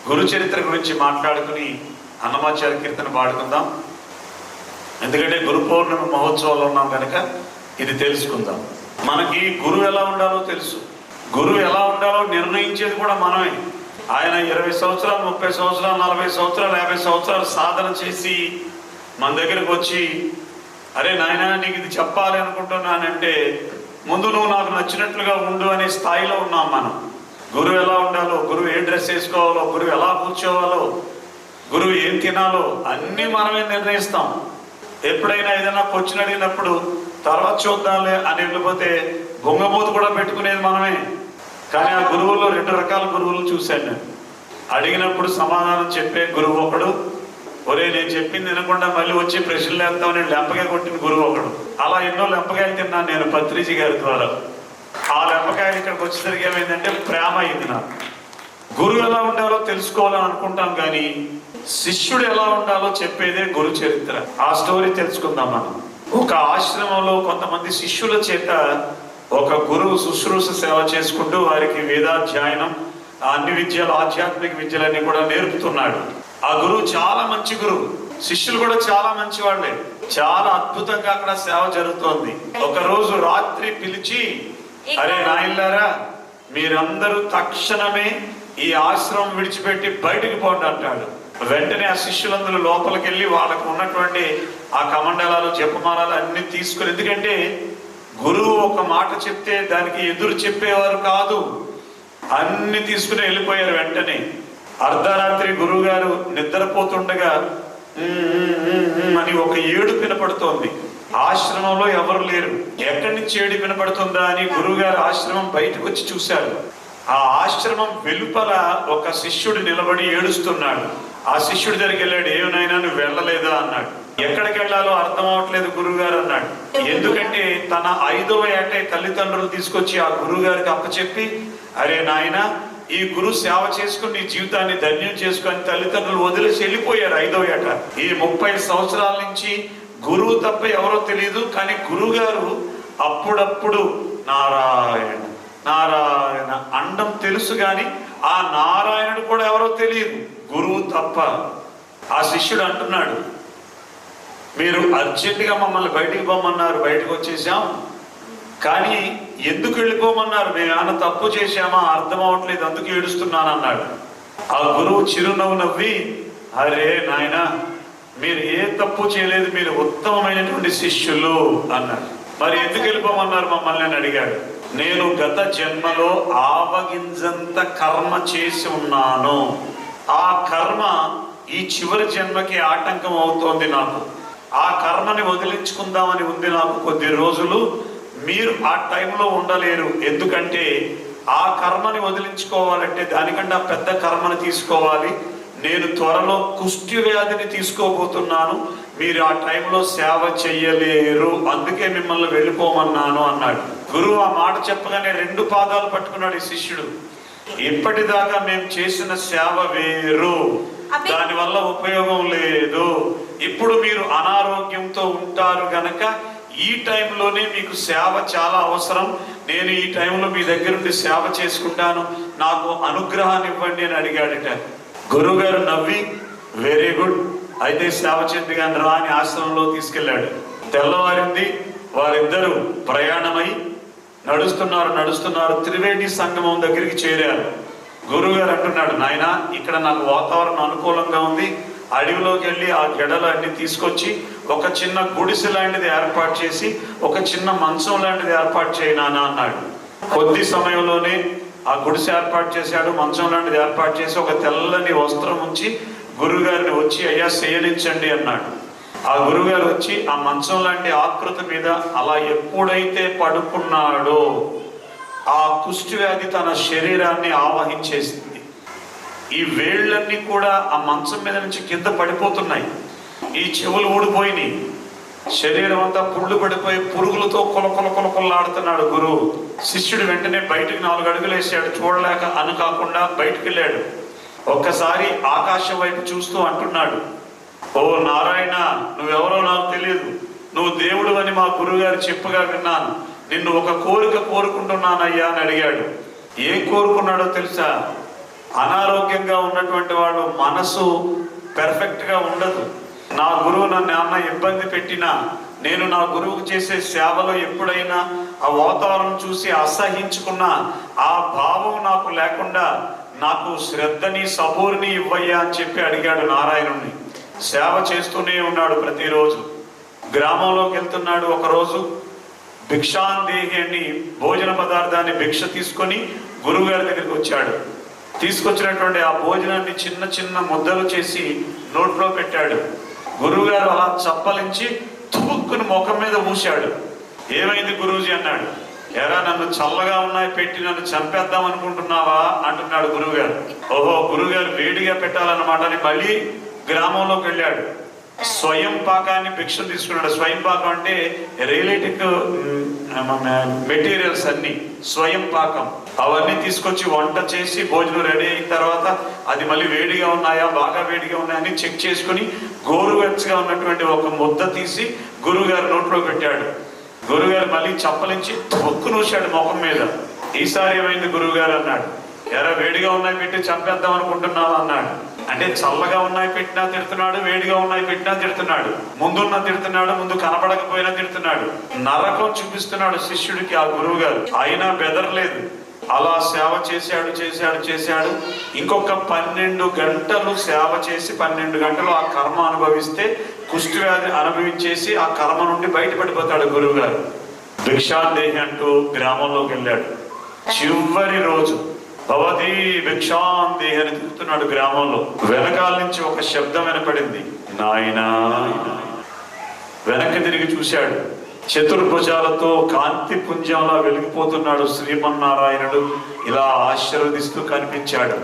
గురు చరిత్ర గురించి మాట్లాడుకుని అన్నమాచార్య కీర్తన పాడుకుందాం. ఎందుకంటే గురు పౌర్ణమి మహోత్సవాలు ఉన్నాం కనుక ఇది తెలుసుకుందాం. మనకి గురువు ఎలా ఉండాలో తెలుసు. గురువు ఎలా ఉండాలో నిర్ణయించేది కూడా మనమే. ఆయన 20 సంవత్సరాలు, 30 సంవత్సరాలు, 40 సంవత్సరాలు, 50 సంవత్సరాలు సాధన చేసి మన దగ్గరకు వచ్చి, అరే నాయన నీకు ఇది చెప్పాలి అనుకుంటున్నానంటే ముందు నువ్వు నాకు నచ్చినట్లుగా ఉండు అనే స్థాయిలో ఉన్నాం మనం. గురువు ఎలా ఉండాలో, గురువు ఏ డ్రెస్ వేసుకోవాలో, గురువు ఎలా కూర్చోవాలో, గురువు ఏం తినాలో అన్నీ మనమే నిర్ణయిస్తాం. ఎప్పుడైనా ఏదైనా క్వశ్చన్ అడిగినప్పుడు తర్వాత చూద్దాంలే అని వెళ్ళిపోతే బొంగమూత కూడా పెట్టుకునేది మనమే. కానీ ఆ గురువుల్లో 2 రకాల గురువులు చూశాను నేను. అడిగినప్పుడు సమాధానం చెప్పే గురువు ఒకడు, ఒరే నేను చెప్పింది వినకుండా మళ్ళీ వచ్చి ప్రశ్నలు వేస్తావు నేను లెంపకాయ కొట్టిన గురువు ఒకడు. అలా ఎన్నో లెంపకాయలు తిన్నాను నేను పత్రిజీ గారి ద్వారా. ఆ లెంపకాయలు ఇక్కడికి వచ్చేసరికి ఏమైందంటే ప్రేమ అయింది నాకు. గురువు ఎలా ఉండాలో తెలుసుకోవాలని అనుకుంటాం, కానీ శిష్యుడు ఎలా ఉండాలో చెప్పేదే గురు చరిత్ర. ఆ స్టోరీ తెలుసుకుందాం మనం. ఒక ఆశ్రమంలో కొంతమంది శిష్యుల చేత ఒక గురువు శుశ్రూష సేవ చేసుకుంటూ వారికి వేదాధ్యయనం, అన్ని విద్యలు, ఆధ్యాత్మిక విద్యలన్నీ కూడా నేర్పుతున్నాడు. ఆ గురువు చాలా మంచి గురువు, శిష్యులు కూడా చాలా మంచి వాళ్ళే. చాలా అద్భుతంగా అక్కడ సేవ జరుగుతోంది. ఒక రోజు రాత్రి పిలిచి, అరే నాయనలారా మీరందరూ తక్షణమే ఈ ఆశ్రమం విడిచిపెట్టి బయటికి పోండి అంటాడు. వెంటనే ఆ శిష్యులందరూ లోపలికి వెళ్ళి వాళ్ళకు ఉన్నటువంటి ఆ కమండలాలు, జపమాలాలు అన్ని తీసుకుని, ఎందుకంటే గురువు ఒక మాట చెప్తే దానికి ఎదురు చెప్పేవారు కాదు, అన్ని తీసుకుని వెళ్ళిపోయారు. వెంటనే అర్ధరాత్రి గురువు గారు నిద్రపోతుండగా అని ఒక ఏడుపు వినపడుతోంది. ఆశ్రమంలో ఎవరు లేరు. ఎక్కడి నుంచి ఏడుపు వినపడుతుందా అని గురువు గారు ఆశ్రమం బయటకు వచ్చి చూశారు. ఆ ఆశ్రమం వెలుపల ఒక శిష్యుడు నిలబడి ఏడుస్తున్నాడు. ఆ శిష్యుడి దగ్గరికి వెళ్ళాడు. ఏమైనా నువ్వు వెళ్ళలేదా అన్నాడు. ఎక్కడికి వెళ్ళాలో అర్థం అవట్లేదు గురువు గారు అన్నాడు. ఎందుకంటే తన 5వ ఏట తల్లిదండ్రులు తీసుకొచ్చి ఆ గురువు గారికి అప్పచెప్పి, అరే నాయన ఈ గురు సేవ చేసుకుని నీ జీవితాన్ని ధన్యం చేసుకొని తల్లిదండ్రులు వదిలేసి వెళ్ళిపోయారు 5వ ఏట. ఈ 30 సంవత్సరాల నుంచి గురువు తప్ప ఎవరో తెలియదు, కానీ గురువు గారు అప్పుడప్పుడు నారాయణ నారాయణ అండం తెలుసు, కానీ ఆ నారాయణుడు కూడా ఎవరో తెలియదు, గురువు తప్ప. ఆ శిష్యుడు అంటున్నాడు, మీరు అర్జెంటుగా మమ్మల్ని బయటికి పోమన్నారు, బయటకు వచ్చేసాం, కానీ ఎందుకు వెళ్ళిపోమన్నారు? మేము ఏమైనా తప్పు చేశామా అర్థం అవట్లేదు, అందుకు ఏడుస్తున్నాను అన్నాడు. ఆ గురువు చిరునవ్వు నవ్వి, అరే నాయన మీరు ఏ తప్పు చేయలేదు, మీరు ఉత్తమమైనటువంటి శిష్యులు అన్నాడు. మరి ఎందుకు వెళ్ళిపోమన్నారు మమ్మల్ని అని అడిగాడు. నేను గత జన్మలో ఆవగింజంత కర్మ చేసి ఉన్నాను. ఆ కర్మ ఈ చివరి జన్మకి ఆటంకం అవుతోంది నాకు. ఆ కర్మని వదిలించుకుందామని ఉంది నాకు కొద్ది రోజులు. మీరు ఆ టైంలో ఉండలేరు, ఎందుకంటే ఆ కర్మని వదిలించుకోవాలంటే దానికంటే పెద్ద కర్మని తీసుకోవాలి. నేను త్వరలో కుష్టి వ్యాధిని తీసుకోబోతున్నాను, మీరు ఆ టైంలో సేవ చెయ్యలేరు, అందుకే మిమ్మల్ని వెళ్ళిపోమన్నాను అన్నాడు. గురువు ఆ మాట చెప్పగానే 2 పాదాలు పట్టుకున్నాడు ఈ శిష్యుడు. ఇప్పటిదాకా మేము చేసిన సేవ వేరు, దానివల్ల ఉపయోగం లేదు. ఇప్పుడు మీరు అనారోగ్యంతో ఉంటారు గనక ఈ టైంలోనే మీకు సేవ చాలా అవసరం. నేను ఈ టైంలో మీ దగ్గర నుండి సేవ చేసుకుంటాను, నాకు అనుగ్రహాన్ని ఇవ్వండి అని అడిగాడట. గురువు గారు నవ్వి, వెరీ గుడ్, అయితే సేవ చేద్ది కానీ రా అని ఆశ్రమంలో తీసుకెళ్ళాడు. తెల్లవారింది, వారిద్దరూ ప్రయాణమై నడుస్తున్నారు త్రివేణి సంగమం దగ్గరికి చేరారు. గురువు గారు అంటున్నాడు, నాయన ఇక్కడ నాకు వాతావరణం అనుకూలంగా ఉంది, అడవిలోకి వెళ్ళి ఆ గెడలు అన్ని తీసుకొచ్చి ఒక చిన్న గుడిసె లాంటిది ఏర్పాటు చేసి ఒక చిన్న మంచం లాంటిది ఏర్పాటు చేయనానా అన్నాడు. కొద్ది సమయంలోనే ఆ గుడిసె ఏర్పాటు చేశాడు, మంచం లాంటిది ఏర్పాటు చేసి ఒక తెల్లని వస్త్రం ఉంచి గురువు గారిని వచ్చి అయ్యా శయనించండి అన్నాడు. ఆ గురువు గారు వచ్చి ఆ మంచం లాంటి ఆకృతి మీద అలా ఎప్పుడైతే పడుకున్నాడో ఆ కుష్టి వ్యాధి తన శరీరాన్ని ఆవహించేసింది. ఈ వేళ్ళన్నీ కూడా ఆ మంచం మీద నుంచి కింద పడిపోతున్నాయి, ఈ చెవులు ఊడిపోయినాయి, శరీరం అంతా పుళ్ళు పడిపోయి పురుగులతో కొలకొలలాడుతున్నాడు గురువు. శిష్యుడు వెంటనే బయటికి 4 అడుగులు వేసాడు, చూడలేక కాకుండా బయటికి వెళ్ళాడు. ఒక్కసారి ఆకాశం వైపు చూస్తూ అంటున్నాడు, ఓ నారాయణ నువ్వెవరో నాకు తెలియదు, నువ్వు దేవుడు అని మా గురువు గారు చెప్పగా విన్నాను, నిన్ను ఒక కోరిక కోరుకుంటున్నానయ్యా అని అడిగాడు. ఏం కోరుకున్నాడో తెలుసా? అనారోగ్యంగా ఉన్నటువంటి వాళ్ళు మనసు పెర్ఫెక్ట్గా ఉండదు. నా గురువు నన్ను ఏమన్నా ఇబ్బంది పెట్టినా, నేను నా గురువుకు చేసే సేవలో ఎప్పుడైనా ఆ వాతావరణం చూసి అసహించుకున్నా, ఆ భావం నాకు లేకుండా నాకు శ్రద్ధని సబూర్ని ఇవ్వయ్యా అని చెప్పి అడిగాడు నారాయణుణ్ణి. సేవ చేస్తూనే ఉన్నాడు ప్రతిరోజు. గ్రామంలోకి వెళ్తున్నాడు. ఒకరోజు భిక్షాందేహి అని భోజన పదార్థాన్ని భిక్ష తీసుకొని గురువుగారి దగ్గరికి వచ్చాడు. తీసుకొచ్చినటువంటి ఆ భోజనాన్ని చిన్న చిన్న ముద్దలు చేసి నోట్లో పెట్టాడు. గురువుగారు అలా చప్పలించి తుపుక్కుని ముఖం మీద మూశాడు. ఏమైంది గురూజీ అన్నాడు. ఎరా, నన్ను చల్లగా ఉన్నాయి పెట్టి నన్ను చంపేద్దాం అనుకుంటున్నావా అంటున్నాడు గురువుగారు. ఓహో, గురువుగారు వేడిగా పెట్టాలన్నమాట అని మళ్ళీ గ్రామంలోకి వెళ్ళాడు. స్వయం పాకాన్ని భిక్ష తీసుకున్నాడు. స్వయం పాకం అంటే రియలిటిక్ మెటీరియల్స్ అన్ని స్వయం పాకం, అవన్నీ తీసుకొచ్చి వంట చేసి భోజనం రెడీ అయిన తర్వాత అది మళ్ళీ వేడిగా ఉన్నాయా, బాగా వేడిగా ఉన్నాయని చెక్ చేసుకుని గోరువెచ్చగా ఉన్నటువంటి ఒక ముద్ద తీసి గురువుగారు నోట్లో పెట్టాడు. గురువుగారు మళ్ళీ చప్పలించి ఒక్కు నూశాడు ముఖం మీద. ఈసారి ఏమైంది గురువుగారు అన్నాడు. ఎరా, వేడిగా ఉన్నాయి పెట్టి చంపేద్దాం అనుకుంటున్నావా అన్నాడు. అంటే చల్లగా ఉన్నాయి పెట్టినా తిడుతున్నాడు, వేడిగా ఉన్నాయి పెట్టినా తిడుతున్నాడు, ముందున్న తిడుతున్నాడు, ముందు కనపడకపోయినా తిడుతున్నాడు. నరకం చూపిస్తున్నాడు శిష్యుడికి ఆ గురువు గారు. అయినా బెదరలేదు. అలా సేవ చేశాడు. ఇంకొక 12 గంటలు సేవ చేసి 12 గంటలు ఆ కర్మ అనుభవిస్తే కుష్టి వ్యాధి అనుభవించేసి ఆ కర్మ నుండి బయటపడిపోతాడు గురువు గారు. భిక్షాందేహి అంటూ గ్రామంలోకి వెళ్ళాడు. చివరి రోజు భవతి భిక్షాందేహి అని తిరుగుతున్నాడు గ్రామంలో. వెనకాల నుంచి ఒక శబ్దం వినపడింది, నాయనా. వెనక్కి తిరిగి చూశాడు. చతుర్భుజాలతో కాంతి పుంజంలా వెలిగిపోతున్నాడు శ్రీమన్నారాయణుడు. ఇలా ఆశీర్వదిస్తూ కనిపించాడు.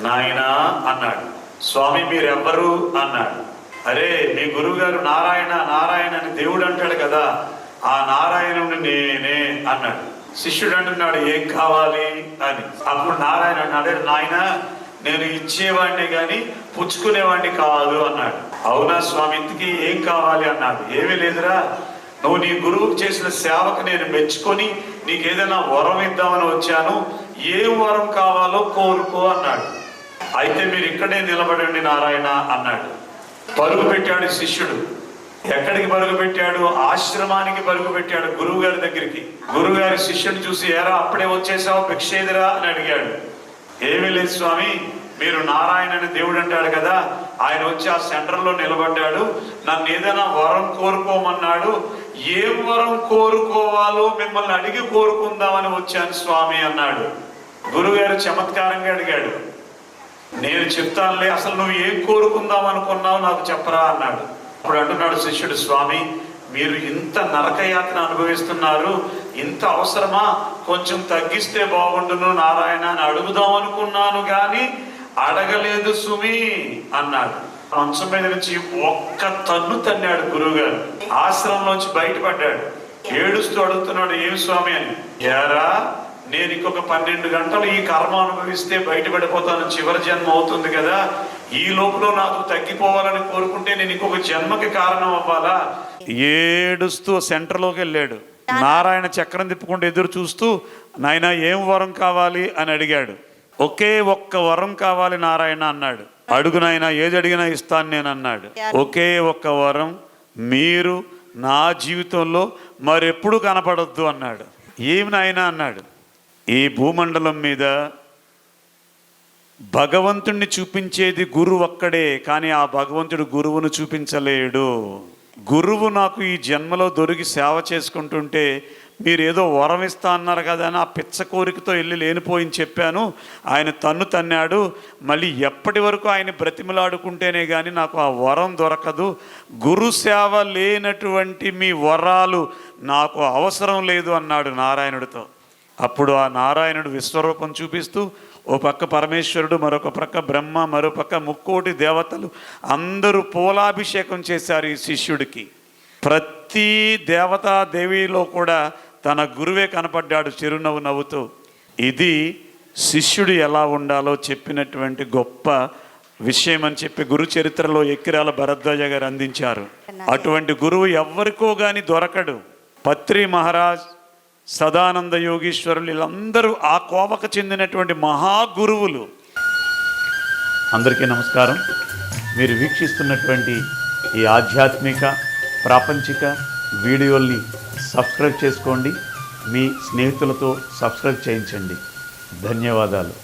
నాయనా అన్నాడు. స్వామి మీరెవ్వరు అన్నాడు. అరే, మీ గురువు గారు నారాయణ నారాయణ అని దేవుడు అంటాడు కదా, ఆ నారాయణుని నేనే అన్నాడు. శిష్యుడు అంటున్నాడు, ఏం కావాలి అని. అప్పుడు నారాయణ అన్నాడు, నాయన నేను ఇచ్చేవాడిని కానీ పుచ్చుకునేవాడిని కాదు అన్నాడు. అవునా స్వామి, ఇంతకీ ఏం కావాలి అన్నాడు. ఏమీ లేదురా, నువ్వు నీ గురువుకు చేసిన సేవకు నేను మెచ్చుకొని నీకు ఏదైనా వరం ఇద్దామని వచ్చాను, ఏం వరం కావాలో కోరుకో అన్నాడు. అయితే మీరు ఇక్కడే నిలబడండి నారాయణ అన్నాడు. పరుగు పెట్టాడు శిష్యుడు. ఎక్కడికి పరుగు పెట్టాడు? ఆశ్రమానికి పరుగు పెట్టాడు, గురువు గారి దగ్గరికి. గురువు గారి శిష్యుని చూసి, ఏరా అప్పుడే వచ్చేసావు, భిక్ష ఏదిరా అని అడిగాడు. ఏమీ లేదు స్వామి, మీరు నారాయణ అని దేవుడు అంటాడు కదా, ఆయన వచ్చి ఆ సెంటర్లో నిలబడ్డాడు, నన్ను ఏదైనా వరం కోరుకోమన్నాడు, ఏం వరం కోరుకోవాలో మిమ్మల్ని అడిగి కోరుకుందామని వచ్చాను స్వామి అన్నాడు. గురువుగారు చమత్కారంగా అడిగాడు. నేను చెప్తానులే, అసలు నువ్వు ఏం కోరుకుందాం అనుకున్నావు నాకు చెప్పరా అన్నాడు. అప్పుడు అంటున్నాడు శిష్యుడు, స్వామి మీరు ఇంత నరకయాత్ర అనుభవిస్తున్నారు, ఇంత అవసరమా, కొంచెం తగ్గిస్తే బాగుండును నారాయణ అని అడుగుదాం అనుకున్నాను కానీ అడగలేదు సుమి అన్నాడు. మంచం మీద నుంచి ఒక్క తన్ను తన్నాడు గురువుగారు. ఆశ్రమంలోంచి బయటపడ్డాడు. ఏడుస్తూ అడుగుతున్నాడు, ఏమి స్వామి అని. ఏరా, నేను ఇంకొక 12 గంటలు ఈ కర్మ అనుభవిస్తే బయటపడిపోతాను, చివరి జన్మ అవుతుంది కదా, ఈ లోపల నాకు తగ్గిపోవాలని కోరుకుంటే నేను ఇంకొక జన్మకి కారణం అవ్వాలా? ఏడుస్తూ సెంటర్లోకి వెళ్ళాడు. నారాయణ చక్రం తిప్పుకుంటూ ఎదురు చూస్తూ, నాయన ఏం వరం కావాలి అని అడిగాడు. ఒకే ఒక్క వరం కావాలి నారాయణ అన్నాడు. అడుగు నాయన, ఏది అడిగినా ఇస్తాను నేను అన్నాడు. ఒకే ఒక్క వరం, మీరు నా జీవితంలో మరెప్పుడు కనపడొద్దు అన్నాడు. ఏమి నాయన అన్నాడు. ఈ భూమండలం మీద భగవంతుణ్ణి చూపించేది గురువు ఒక్కడే, కానీ ఆ భగవంతుడు గురువును చూపించలేడు. గురువు నాకు ఈ జన్మలో దొరికి సేవ చేసుకుంటుంటే మీరు ఏదో వరం ఇస్తా అన్నారు కదా అని ఆ పిచ్చ కోరికతో వెళ్ళి లేనిపోయింది చెప్పాను. ఆయన తన్ను తన్నాడు. మళ్ళీ ఎప్పటి వరకు ఆయన బ్రతిమలాడుకుంటేనే కానీ నాకు ఆ వరం దొరకదు. గురు సేవ లేనటువంటి మీ వరాలు నాకు అవసరం లేదు అన్నాడు నారాయణుడితో. అప్పుడు ఆ నారాయణుడు విశ్వరూపం చూపిస్తూ, ఓ పక్క పరమేశ్వరుడు, మరొక పక్క బ్రహ్మ, మరో పక్క 3 దేవతలు అందరూ పూలాభిషేకం చేశారు ఈ శిష్యుడికి. ప్రతి దేవతా దేవిలో కూడా తన గురువే కనపడ్డాడు చిరునవ్వు నవ్వుతూ. ఇది శిష్యుడు ఎలా ఉండాలో చెప్పినటువంటి గొప్ప విషయం అని చెప్పి గురు చరిత్రలో ఎక్కిరాల భరద్వాజ గారు అందించారు. అటువంటి గురువు ఎవ్వరికో కానీ దొరకడు. పత్రి మహారాజ్, సదానంద యోగీశ్వరులు, వీళ్ళందరూ ఆ కోవకు చెందినటువంటి మహాగురువులు. అందరికీ నమస్కారం. మీరు వీక్షిస్తున్నటువంటి ఈ ఆధ్యాత్మిక ప్రాపంచిక వీడియోల్ని సబ్స్క్రైబ్ చేసుకోండి. మీ స్నేహితులతో సబ్స్క్రైబ్ చేయించండి. ధన్యవాదాలు.